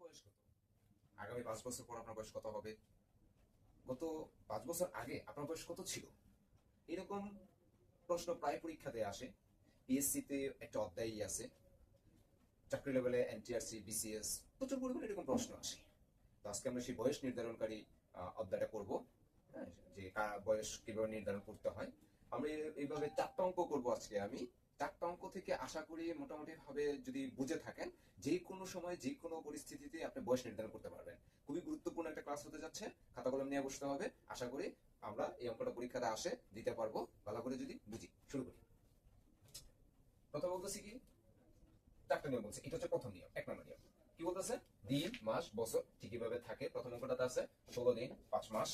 বয়স কত? আগামী 5 বছর পর আপনার বয়স কত হবে? গত 5 বছর আগে আপনার বয়স কত ছিল? এরকম প্রশ্ন প্রায় পরীক্ষাতে আসে। পিএসসি তে একটা অধ্যায়ই আছে, চাকরি লেভেলে এনটিআরসি, বিসিএস, প্রচুর পরিমাণে এরকম প্রশ্ন আসে। তো আজকে আমরা সেই বয়স নির্ধারণকারী অধ্যায়টা করব। হ্যাঁ, যে বয়স কিভাবে নির্ধারণ করতে হয়। আমরা এইভাবে 4টা অঙ্ক করবো আজকে আমি। 4টা অঙ্ক থেকে আশা করি মোটামুটি ভাবে যদি বুঝে থাকেন, যে কোনো সময় যে কোনো পরিস্থিতিতে আপনি বয়স নির্ধারণ করতে পারবেন। খুবই গুরুত্বপূর্ণ একটা ক্লাস হতে যাচ্ছে। খাতা কলম নিয়ে বসতে হবে। আশা করি আমরা এই অঙ্কটা পরীক্ষাতে আসে দিতে পারবো, ভালো করে যদি বুঝি। শুরু করি। প্রথম বলতেছি কি, 4টা নিয়ম বলছে। এটা হচ্ছে প্রথম নিয়ম, 1 নম্বর নিয়ম। কি বলতেছে? দিন, মাস, বছর ঠিক এইভাবে থাকে। প্রথম অঙ্কটাতে আছে 16 দিন 5 মাস,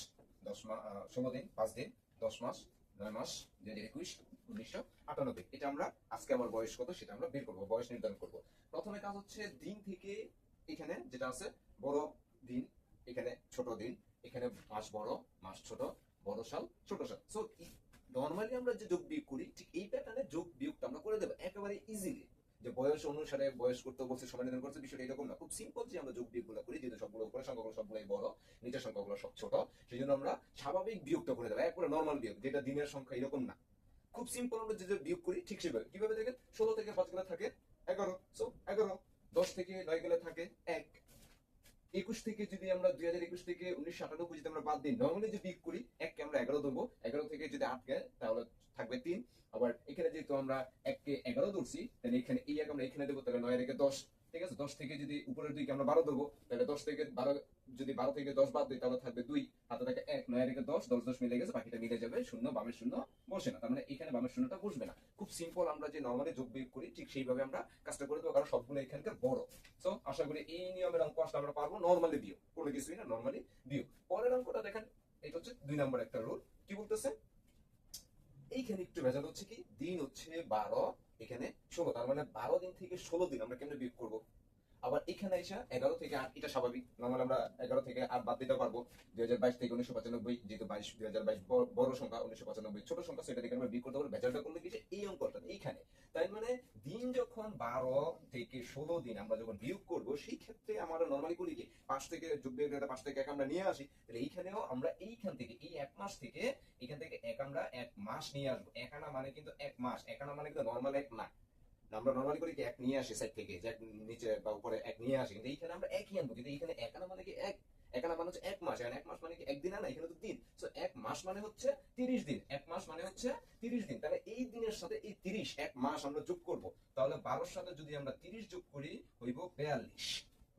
10 মাস, 16 দিন 5 দিন, 10 মাস 9 মাস, 2021, 1998। এটা আমরা আজকে আমার বয়স কত সেটা আমরা বের করবো, বয়স নির্ধারণ করব। প্রথমে কাজ হচ্ছে দিন থেকে, এখানে যেটা আছে বড় দিন, এখানে ছোট দিন, এখানে মাস বড়, মাস ছোট, বড় সাল, ছোট সাল। সো নর্মালি আমরা যে যোগ বিয়োগ করি, ঠিক এই প্যাটার্নে যোগ বিয়োগটা আমরা করে দেবো একেবারে ইজিলি। যে বয়স অনুসারে বয়স করতে বলছে, সময় নির্ধারণ করছে, বিষয়টা এরকম না। খুব সিম্পল যে আমরা যোগ বিয়োগ গুলো করি, যেহেতু সবগুলো উপরের সংখ্যাগুলো সবগুলোই বড়, নিচের সংখ্যাগুলো সব ছোট, সেই জন্য আমরা স্বাভাবিক বিয়োগটা করে দেবো, একবারে নর্মাল বিয়োগ, যেটা দিনের সংখ্যা এরকম না। খুব সিম্পল আমরা যে বিয়োগ করি ঠিক সেভাবে। কিভাবে দেখেন, 16 থেকে 5 গেলে থাকে 11, সো 11। 10 থেকে 9 গেলে থাকে 1। 21 থেকে যদি আমরা 2021 থেকে 1998 যদি আমরা বাদ দিই, নর্মালি যে বিয়োগ করি, এককে আমরা 11 ধরবো। 11 থেকে যদি 8 যায় তাহলে থাকবে 3। আবার এখানে যেহেতু আমরা এককে 11 ধরছি, তাহলে এখানে এই এক আমরা এখানে দেবো, তাহলে 9 থেকে 10। ঠিক আছে, 10 থেকে যদি উপরের 2 কে আমরা 12 ধরবো, তাহলে 10 থেকে 12, যদি 12 থেকে 10 বাদ দিই তাহলে থাকবে 2, হাতে থাকে 1, 9 থেকে 10, 10 10 মিলে গেছে, বাকিটা মিলে যাবে শূন্য, বামের শূন্য বসে না, তার মানে এখানে বামের শূন্যটা বসবে না। খুব সিম্পল, আমরা যে নর্মালি যোগ বিয়োগ করি ঠিক সেইভাবে আমরা কাজটা করে দেবো, কারণ সবগুলো এখানকার বড়। সো আশা করি এই নিয়মের অঙ্ক আসলে আমরা পারবো। নর্মালি বিয়োগ, কোনো কিছুই না, নর্মালি বিয়োগ। পরের অঙ্কটা দেখেন, এটা হচ্ছে 2 নম্বর একটা রুল। কি বলতেছে? এইখানে একটু ভেজাল হচ্ছে কি, দিন হচ্ছে 12, এখানে 16, তার মানে 12 দিন থেকে 16 দিন আমরা কেমনে বিয়োগ করবো? আবার এখানে এসে 11 থেকে 8, এটা স্বাভাবিক, নর্মাল আমরা 11 থেকে 8 বাদ দিতে পারবো। 2022 থেকে 1995, যেহেতু 2022 বড় সংখ্যা, 1995 ছোট সংখ্যা, সেটা থেকে আমরা বিয়োগ করতে পারবো। বেচারটা করলে কি, এই অঙ্কটা এইখানে। তাই মানে দিন যখন 12 থেকে 16 দিন আমরা যখন বিয়োগ করবো, সেই ক্ষেত্রে আমরা নর্মালি করি কি, 5 থেকে যোগ বিয়োগ 5 থেকে 1 আমরা নিয়ে আসি। তাহলে এইখানেও আমরা এইখান থেকে এই 1 মাস থেকে, এখান থেকে 1 আমরা 1 মাস নিয়ে আসবো। 1 আনা মানে কিন্তু 1 মাস, 1 আনা মানে কিন্তু নর্মাল 1 না। আমরা নর্মালি করি কি, এক নিয়ে আসি সাইড থেকে, যে নিচে বা উপরে এক নিয়ে আসি, কিন্তু এইখানে আমরা একই আনবো। কিন্তু এইখানে এক আনা মানে কি, এক, এক আনা মানে হচ্ছে 1 মাস, আর 1 মাস মানে কি একদিন আনা, এখানে তো দিন। সো 1 মাস মানে হচ্ছে 30 দিন, 1 মাস মানে হচ্ছে 30 দিন। তাহলে এই দিনের সাথে এই 30, 1 মাস আমরা যোগ করব। তাহলে 12-র সাথে যদি আমরা 30 যোগ করি, হইব 42।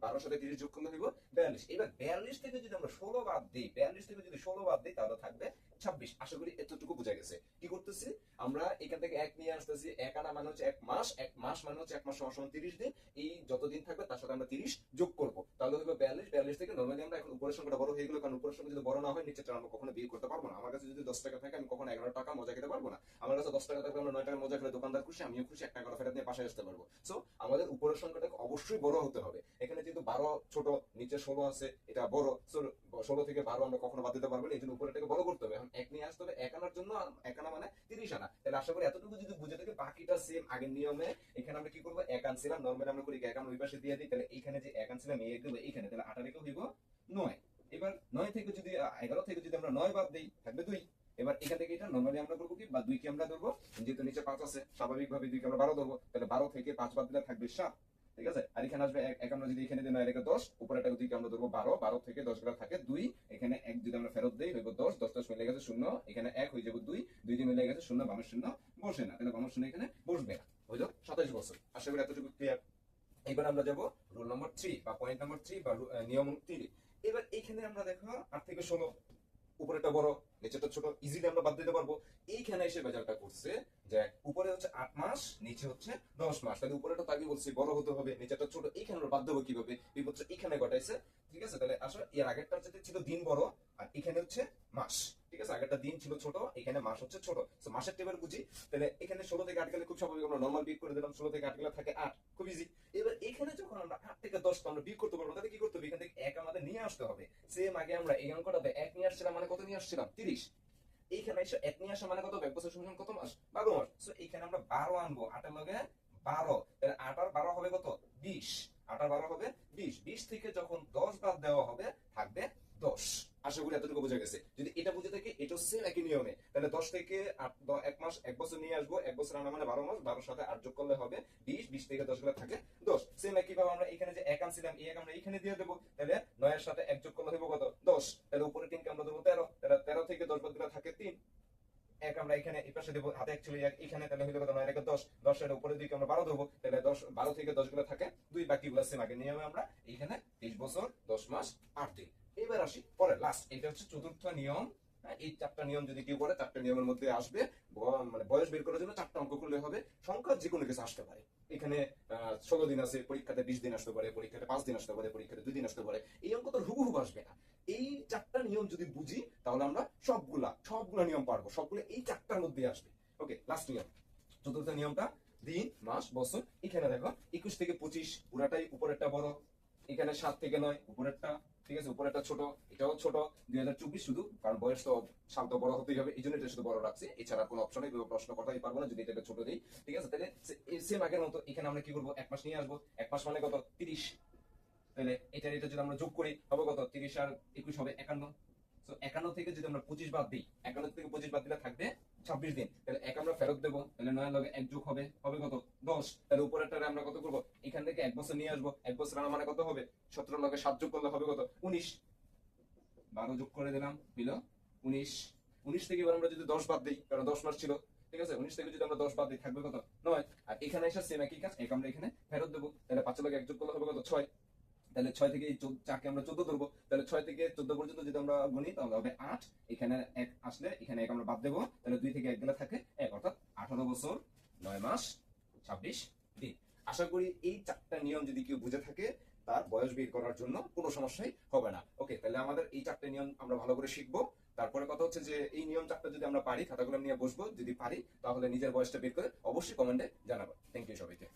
12-র সাথে 30 যোগ করলে হইব 42। এবার 42 থেকে যদি আমরা 16 বাদ দিই, 42 থেকে যদি 16 বাদ দিই, তাহলে থাকবে 26। আশা করি এতটুকু বোঝা গেছে। কি করতেছি আমরা, এখান থেকে 1 নিয়ে আসতেছি, 1 আনা মানে হচ্ছে 1 মাস, 1 মাস মানে হচ্ছে 1 মাস সমান 30 দিন। এই যত দিন থাকবে তার সাথে আমরা 30 যোগ করব, তাহলে হবে 42। 42 থেকে নরমালি আমরা এখন উপরের সংখ্যাটা বড় হয়ে গেল, কারণ উপরের সংখ্যা যদি বড় না হয়, নিচেরটা আমরা কখনো বিয়ে করতে পারবো না। আমার কাছে যদি 10 টাকা থাকে, আমি কখনো 11 টাকা মজা খেতে পারবো না। আমার কাছে 10 টাকা থাকলে আমরা 9 টাকা মজা খেলে দোকানদার খুশি, আমিও খুশি, 1 টাকা ফেরত নিয়ে বাসায় আসতে পারবো। সো আমাদের উপরের সংখ্যাটাকে অবশ্যই বড় হতে হবে। এখানে যেহেতু 12 ছোট, নিচে 16 আছে, এটা বড়। সো 16 থেকে 12 আমরা কখনো বাদ দিতে পারবো না, এই জন্য উপরেরটাকে বড় করতে হবে। এখন 1 নিয়ে আসতে হবে, 1 আনার জন্য, 1 আনা মানে 30 আনা। তাহলে আশা করি এতটুকু যদি বুঝে থাকে, বাকিটা সেম আগের নিয়মে। এখানে আমরা কি করবো, 1 আনছিলাম, নর্মালি আমরা করি 1 আন ওই পাশে দিয়ে দিই, তাহলে এখানে যে 1 আনছিলাম এই দেবো এইখানে, তাহলে 8 রেখে হইব 9। এবার 9 থেকে যদি 11 থেকে যদি আমরা 9 বাদ দিই, থাকবে 2। এবার এখান থেকে এটা নর্মালি আমরা করবো কি, বা 2 কে আমরা ধরবো, যেহেতু নিচে 5 আছে, স্বাভাবিকভাবে 2 কে আমরা 12 ধরবো, তাহলে 12 থেকে 5 বাদ দিলে থাকবে 7। ঠিক আছে, আর এখানে আসবে 1, আমরা যদি এখানে দিই 9 রেখে 10, উপরেটা 2 কে আমরা ধরবো 12, 12 থেকে 10 গেলে থাকে 2। এখানে 1 যদি আমরা ফেরত দেই, হইব 10, 10 10 মিলে গেছে 0, এখানে 1 হয়ে যাবে 2, 2 দিয়ে মিলে গেছে 0, বামের শূন্য বসে না, তাহলে বামের শূন্য এখানে বসবে না। হইল 27 বছর। আশা করি এতটুকু ক্লিয়ার। এবার আমরা যাব রুল নম্বর 3 বা পয়েন্ট নম্বর 3 বা নিয়ম 3। এবার এখানে আমরা দেখো 8 থেকে 16, উপরেটা বড়, নিচেটা ছোট, ইজিলি আমরা বাদ দিতে পারবো। এইখানে এসে বেজারটা করছে যে উপরে হচ্ছে 8 মাস, নিচে হচ্ছে 10 মাস, তাহলে উপরেটা তো আগে বলছি বড় হতে হবে, নিচেটা ছোট, এইখানে আমরা বাদ দেবো কিভাবে, বিপদ এখানে ঘটাইছে। ঠিক আছে, তাহলে আসলে এর আগেরটা যেটা ছিল দিন বড়, আর এখানে হচ্ছে মাস। ঠিক আছে, আগেরটা দিন ছিল ছোট, এখানে মাস হচ্ছে ছোট। তো মাসের টেবিল বুঝি, তাহলে এখানে 16 থেকে 8 গেলে খুব স্বাভাবিক, আমরা নর্মাল বিয়োগ করে দিলাম, 16 থেকে 8 গেলে থাকে 8, খুব ইজি। এবার এখানে যখন আমরা 8 থেকে 10 আমরা বিয়োগ করতে পারবো, তাহলে কি করতে হবে, এখান থেকে 1 আমাদের নিয়ে আসতে হবে। সেম আগে আমরা এই অঙ্কটাতে 1 নিয়ে আসছিলাম, মানে কত নিয়ে আসছিলাম, 30। এইখানে এসে 1 নিয়ে আসা মানে কত, 1 বছর সমান কত মাস, 12 মাস। সো এখানে আমরা 12 আনবো, 8 এর লগে 12, তাহলে 8 আর 12 হবে কত, 20। 8 আর 12 হবে 20, 20 থেকে যখন 10 বাদ দেওয়া হবে থাকবে 10। আশা করি এতটুকু বোঝা গেছে। যদি এটা বুঝে থাকে এটা সেম একই নিয়মে, তাহলে 10 থেকে 1 মাস 1 বছর নিয়ে আসবো, 1 বছর আনা মানে 12 মাস, 12 সাথে 8 যোগ করলে হবে 20, 20 থেকে 10 গেলে থাকে 10। সেম একই ভাবে আমরা এখানে যে 1 আনছিলাম এই 1 আমরা এখানে দিয়ে দেবো, তাহলে 9 এর সাথে 1 যোগ করলে হবে কত 10, তাহলে উপরে 3 কে আমরা দেবো 13, তাহলে 13 থেকে 10 বাদ দিলে থাকে 3। এক আমরা এখানে এই পাশে দেবো, হাতে অ্যাকচুয়ালি এখানে, তাহলে হইলো কত 9 এর 10, 10 এর উপরে 2 কে আমরা 12 দেবো, তাহলে 10 12 থেকে 10 গুলো থাকে 2, বাকিগুলো সেম আগের নিয়মে আমরা এখানে 23 বছর 10 মাস 8 দিন। এবার আসি পরে লাস্ট, এটা হচ্ছে চতুর্থ নিয়ম। হ্যাঁ, এই 4টা নিয়ম যদি কেউ করে 4টা নিয়মের মধ্যে আসবে, মানে বয়স বের করার জন্য 4টা অঙ্ক করলে হবে। সংখ্যা যে কোনো কিছু আসতে পারে, এখানে 16 দিন আছে, পরীক্ষাতে 20 দিন আসতে পারে, পরীক্ষাতে 5 দিন আসতে পারে, পরীক্ষাতে 2 দিন আসতে পারে। এই অঙ্ক তো হুবহু আসবে না। এই 4টা নিয়ম যদি বুঝি তাহলে আমরা সবগুলা নিয়ম পারবো, সবগুলো এই 4টার মধ্যে আসবে। ওকে, লাস্ট নিয়ম, চতুর্থ নিয়মটা দিন মাস বছর। এখানে দেখো 21 থেকে 25 পুরাটাই উপরেরটা বড়, এখানে 7 থেকে 9 উপরেরটা, ঠিক আছে, উপরেরটা ছোট, এটাও ছোট। 2024 শুধু, কারণ বয়স তো সাল তো বড় হতেই হবে, এই জন্য এটা শুধু বড় রাখছি, এছাড়া কোনো অপশন নেই, প্রশ্ন করতেই পারবো না যদি এটাকে ছোট দিই। ঠিক আছে, তাহলে সেম আগের মতো এখানে আমরা কি করবো, 1 মাস নিয়ে আসবো। 1 মাস মানে কত 30, তাহলে এটা যদি আমরা যোগ করি হবে কত 30 আর 21 হবে 51। তো 51 থেকে যদি আমরা 25 বাদ দিই, 51 থেকে 25 বাদ দিলে থাকবে 26 দিন, তাহলে 1 আমরা ফেরত দেবো, তাহলে 9 লগে 1 যোগ হবে কত 10, তাহলে উপরেরটারে আমরা কত করবো, এখান থেকে 1 বছর নিয়ে আসবো, 1 বছর আনা মানে কত হবে 17 লগে 7 যোগ করলে হবে কত 19, 12 যোগ করে দিলাম হইল 19। 19 থেকে এবার আমরা যদি 10 বাদ দিই, কারণ 10 মাস ছিল, ঠিক আছে, 19 থেকে যদি আমরা 10 বাদ দিই থাকবে কত 9। আর এখানে এসে সেম একই কাজ, এক আমরা এখানে ফেরত দেবো, তাহলে 5 লগে 1 যোগ করলে হবে কত 6, তাহলে 6 থেকে এই 4কে আমরা 14 ধরবো, তাহলে 6 থেকে 14 পর্যন্ত যদি আমরা গুনি তাহলে হবে 8, এখানে 1 আসলে এখানে 1 আমরা বাদ দেবো, তাহলে 2 থেকে 1 গেলে থাকে 1, অর্থাৎ 18 বছর 9 মাস 26 দিন। আশা করি এই 4টা নিয়ম যদি কেউ বুঝে থাকে তার বয়স বের করার জন্য কোনো সমস্যাই হবে না। ওকে, তাহলে আমাদের এই 4টা নিয়ম আমরা ভালো করে শিখবো। তারপরে কথা হচ্ছে যে এই নিয়ম 4টা যদি আমরা পারি, খাতাগুলো নিয়ে বসবো, যদি পারি তাহলে নিজের বয়সটা বের করে অবশ্যই কমেন্টে জানাবো। থ্যাংক ইউ সবাইকে।